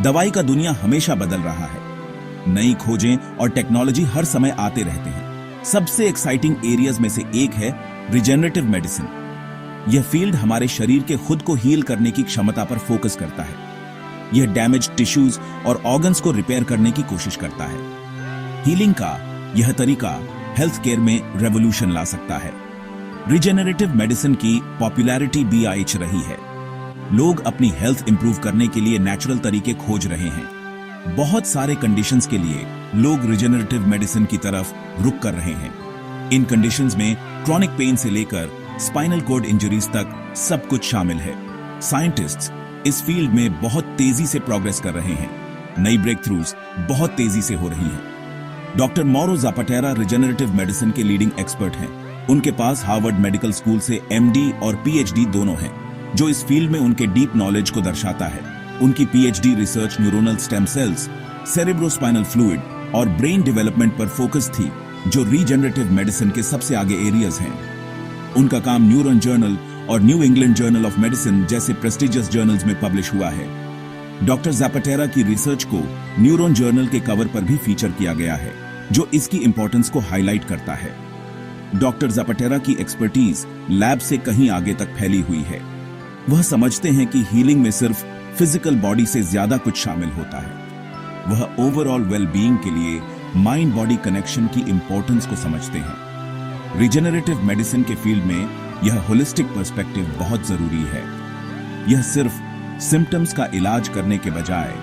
दवाई का दुनिया हमेशा बदल रहा है। नई खोजें और टेक्नोलॉजी हर समय आते रहते हैं। सबसे एक्साइटिंग एरियाज में से एक है रिजेनरेटिव मेडिसिन। यह फील्ड हमारे शरीर के खुद को हील करने की क्षमता पर फोकस करता है। यह डैमेज टिश्यूज और ऑर्गन्स को रिपेयर करने की कोशिश करता है। हीलिंग का यह तरीका हेल्थ केयर में रेवोल्यूशन ला सकता है। रिजेनरेटिव मेडिसिन की पॉपुलैरिटी BIH रही है। लोग अपनी हेल्थ इंप्रूव करने के लिए नेचुरल तरीके खोज रहे हैं। बहुत सारे कंडीशंस के लिए लोग रिजेनरेटिव मेडिसिन की तरफ रुख कर रहे हैं। इन कंडीशंस में क्रॉनिक पेन से लेकर स्पाइनल कॉर्ड इंजरीज तक सब कुछ शामिल है। साइंटिस्ट्स इस फील्ड में बहुत तेजी से प्रोग्रेस कर रहे हैं। नई ब्रेक थ्रूज बहुत तेजी से हो रही हैं। डॉक्टर मौरो ज़ापाटेरा रिजेनरेटिव मेडिसिन के लीडिंग एक्सपर्ट हैं। उनके पास हार्वर्ड मेडिकल स्कूल से MD और PhD दोनों हैं, जो इस फील्ड में उनके डीप नॉलेज को दर्शाता है। उनकी PhD research neuronal stem cells, cerebrospinal fluid और ब्रेन डेवलपमेंट पर फोकस थी, जो रीजनरेटिव मेडिसिन के सबसे आगे एरियाज हैं। उनका काम न्यूरॉन जर्नल और new England journal of medicine जैसे प्रेस्टिजियस जर्नल्स में पब्लिश हुआ है। डॉक्टर ज़ापाटेरा की रिसर्च को न्यूरॉन जर्नल के कवर पर भी फीचर किया गया है, जो इसकी इंपॉर्टेंस को हाईलाइट करता है। डॉक्टर ज़ापाटेरा की एक्सपर्टीज लैब से कहीं आगे तक फैली हुई है। वह समझते हैं कि हीलिंग में सिर्फ फिजिकल बॉडी से ज्यादा कुछ शामिल होता है। वह ओवरऑल वेलबीइंग के लिए माइंड बॉडी कनेक्शन की इंपॉर्टेंस को समझते हैं। रिजेनरेटिव मेडिसिन के फील्ड में यह होलिस्टिक पर्सपेक्टिव बहुत जरूरी है। यह सिर्फ सिम्टम्स का इलाज करने के बजाय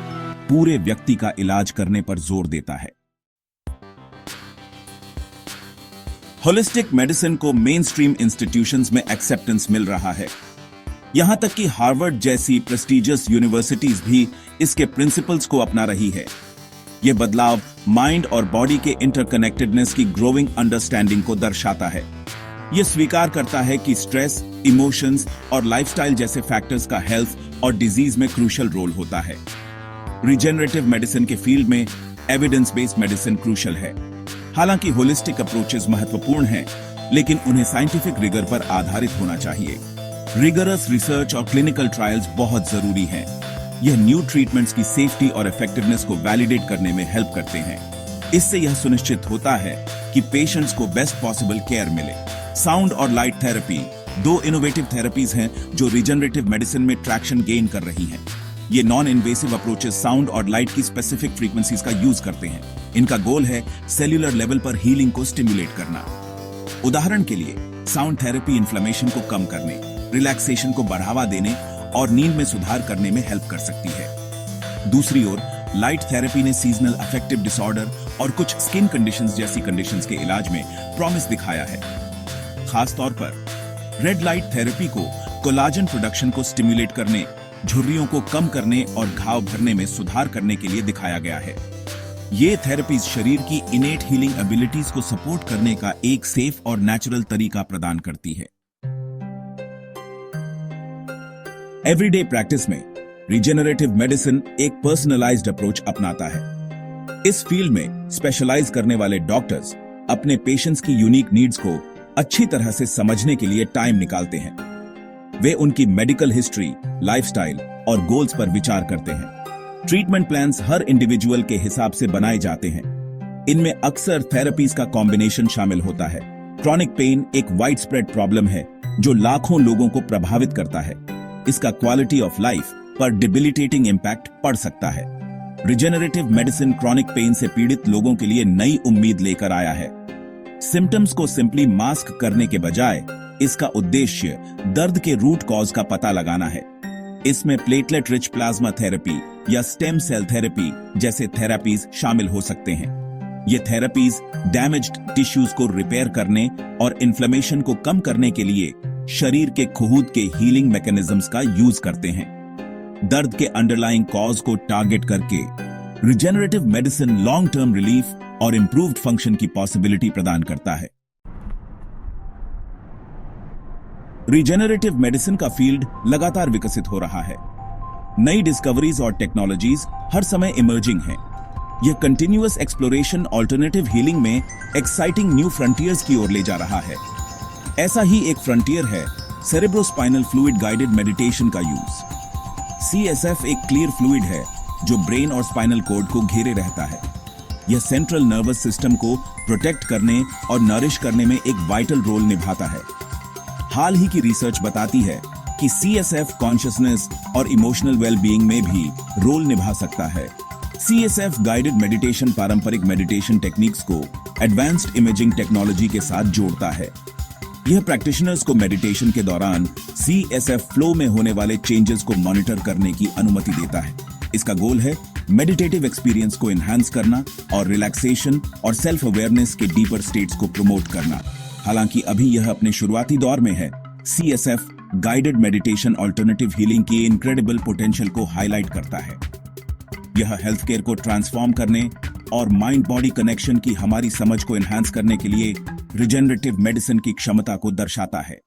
पूरे व्यक्ति का इलाज करने पर जोर देता है। होलिस्टिक मेडिसिन को मेन स्ट्रीम इंस्टीट्यूशंस में एक्सेप्टेंस मिल रहा है। यहां तक कि हार्वर्ड जैसी प्रेस्टिजियस यूनिवर्सिटीज भी इसके प्रिंसिपल्स को अपना रही है। यह बदलाव माइंड और बॉडी के इंटरकनेक्टेडनेस की ग्रोइंग अंडरस्टैंडिंग को दर्शाता है। यह स्वीकार करता है कि स्ट्रेस, इमोशंस और लाइफस्टाइल जैसे फैक्टर्स का हेल्थ और डिजीज में क्रूशियल रोल होता है। रिजेनरेटिव मेडिसिन के फील्ड में एविडेंस बेस्ड मेडिसिन क्रूशियल है। हालांकि होलिस्टिक अप्रोचेस महत्वपूर्ण हैं, लेकिन उन्हें साइंटिफिक रिगर पर आधारित होना चाहिए। रिगरस रिसर्च और क्लिनिकल ट्रायल्स बहुत जरूरी हैं। यह न्यू ट्रीटमेंट्स की सेफ्टी और इफेक्टिवनेस को वैलिडेट करने में हेल्प करते हैं। इससे यह सुनिश्चित होता है कि पेशेंट्स को बेस्ट पॉसिबल केयर मिले। साउंड और लाइट थेरेपी दो इनोवेटिव थेरेपीज हैं जो रिजेनरेटिव मेडिसिन में ट्रैक्शन गेन कर रही हैं। ये नॉन इन्वेसिव अप्रोचेस साउंड और लाइट की स्पेसिफिक फ्रीक्वेंसीज का यूज करते हैं। इनका गोल है सेल्यूलर लेवल पर हीलिंग को स्टिमुलेट करना। उदाहरण के लिए साउंड थेरेपी इन्फ्लेमेशन को कम करने, रिलैक्सेशन को बढ़ावा देने और नींद में सुधार करने में हेल्प कर सकती है। दूसरी ओर लाइट थेरेपी ने सीजनल अफेक्टिव डिसऑर्डर और कुछ स्किन कंडीशंस जैसी कंडीशंस के इलाज में प्रॉमिस दिखाया है। खास तौर पर रेड लाइट थेरेपी को कोलाजन प्रोडक्शन को स्टिमुलेट करने, झुर्रियों को कम करने और घाव भरने में सुधार करने के लिए दिखाया गया है। ये थेरेपीज शरीर की इनेट हीलिंग एबिलिटीज को सपोर्ट करने का एक सेफ और नेचुरल तरीका प्रदान करती है। एवरीडे प्रैक्टिस में रिजेनरेटिव मेडिसिन एक पर्सनलाइज्ड अप्रोच अपनाता है। इस फील्ड में स्पेशलाइज करने वाले डॉक्टर्स अपने पेशेंट्स की यूनिक नीड्स को अच्छी तरह से समझने के लिए टाइम निकालते हैं। वे उनकी मेडिकल हिस्ट्री, लाइफस्टाइल और गोल्स पर विचार करते हैं। ट्रीटमेंट प्लान्स हर इंडिविजुअल के हिसाब से बनाए जाते हैं। इनमें अक्सर थेरेपीज का कॉम्बिनेशन शामिल होता है। क्रॉनिक पेन एक वाइड स्प्रेड प्रॉब्लम है जो लाखों लोगों को प्रभावित करता है। इसका क्वालिटी ऑफ लाइफ पर डिबिलिटेटिंग इंपैक्ट पड़ सकता है। रिजेनरेटिव मेडिसिन क्रॉनिक पेन से पीड़ित लोगों के लिए नई उम्मीद लेकर आया है। सिम्टम्स को सिंपली मास्क करने के बजाय इसका उद्देश्य दर्द के रूट कॉज का पता लगाना है। इसमें प्लेटलेट रिच प्लाज्मा थेरेपी या स्टेम सेल थेरेपी जैसे थेरेपीज शामिल हो सकते हैं। ये थेरेपीज डैमेज्ड टिश्यूज को रिपेयर करने और इन्फ्लेमेशन को कम करने के लिए शरीर के खुद के हीलिंग मैकेनिज्म्स का यूज करते हैं। दर्द के अंडरलाइंग कॉज को टारगेट करके regenerative medicine long term relief और इंप्रूव्ड फंक्शन की पॉसिबिलिटी प्रदान करता है। रिजेनरेटिव मेडिसिन का फील्ड लगातार विकसित हो रहा है। नई डिस्कवरीज और टेक्नोलॉजीज हर समय इमर्जिंग हैं। यह कंटिन्यूअस एक्सप्लोरेशन ऑल्टरनेटिव हीलिंग में एक्साइटिंग न्यू फ्रंटियर्स की ओर ले जा रहा है। ऐसा ही एक फ्रंटियर है सेरेब्रोस्पाइनल फ्लूइड गाइडेड मेडिटेशन का यूज। CSF एक क्लियर फ्लूइड है जो ब्रेन और स्पाइनल कॉर्ड को घेरे रहता है। यह सेंट्रल नर्वस सिस्टम को प्रोटेक्ट करने और नरिश करने में एक वाइटल रोल निभाता है। हाल ही की रिसर्च बताती है कि CSF कॉन्शियसनेस और इमोशनल वेलबीइंग में भी रोल निभा सकता है। CSF गाइडेड मेडिटेशन पारंपरिक मेडिटेशन टेक्निक्स को एडवांस्ड इमेजिंग टेक्नोलॉजी के साथ जोड़ता है। यह प्रैक्टिशनर्स को मेडिटेशन के दौरान CSF फ्लो में होने वाले चेंजेस को मॉनिटर करने की अनुमति देता है। इसका गोल है मेडिटेटिव एक्सपीरियंस को एनहांस करना और रिलैक्सेशन और सेल्फ अवेयरनेस के डीपर स्टेट्स को प्रमोट करना। हालांकि अभी यह अपने शुरुआती दौर में है, CSF guided meditation alternative healing की इनक्रेडिबल पोटेंशियल को हाईलाइट करता है। यह हेल्थ केयर को ट्रांसफॉर्म करने और माइंड बॉडी कनेक्शन की हमारी समझ को एनहांस करने के लिए रिजेनरेटिव मेडिसिन की क्षमता को दर्शाता है।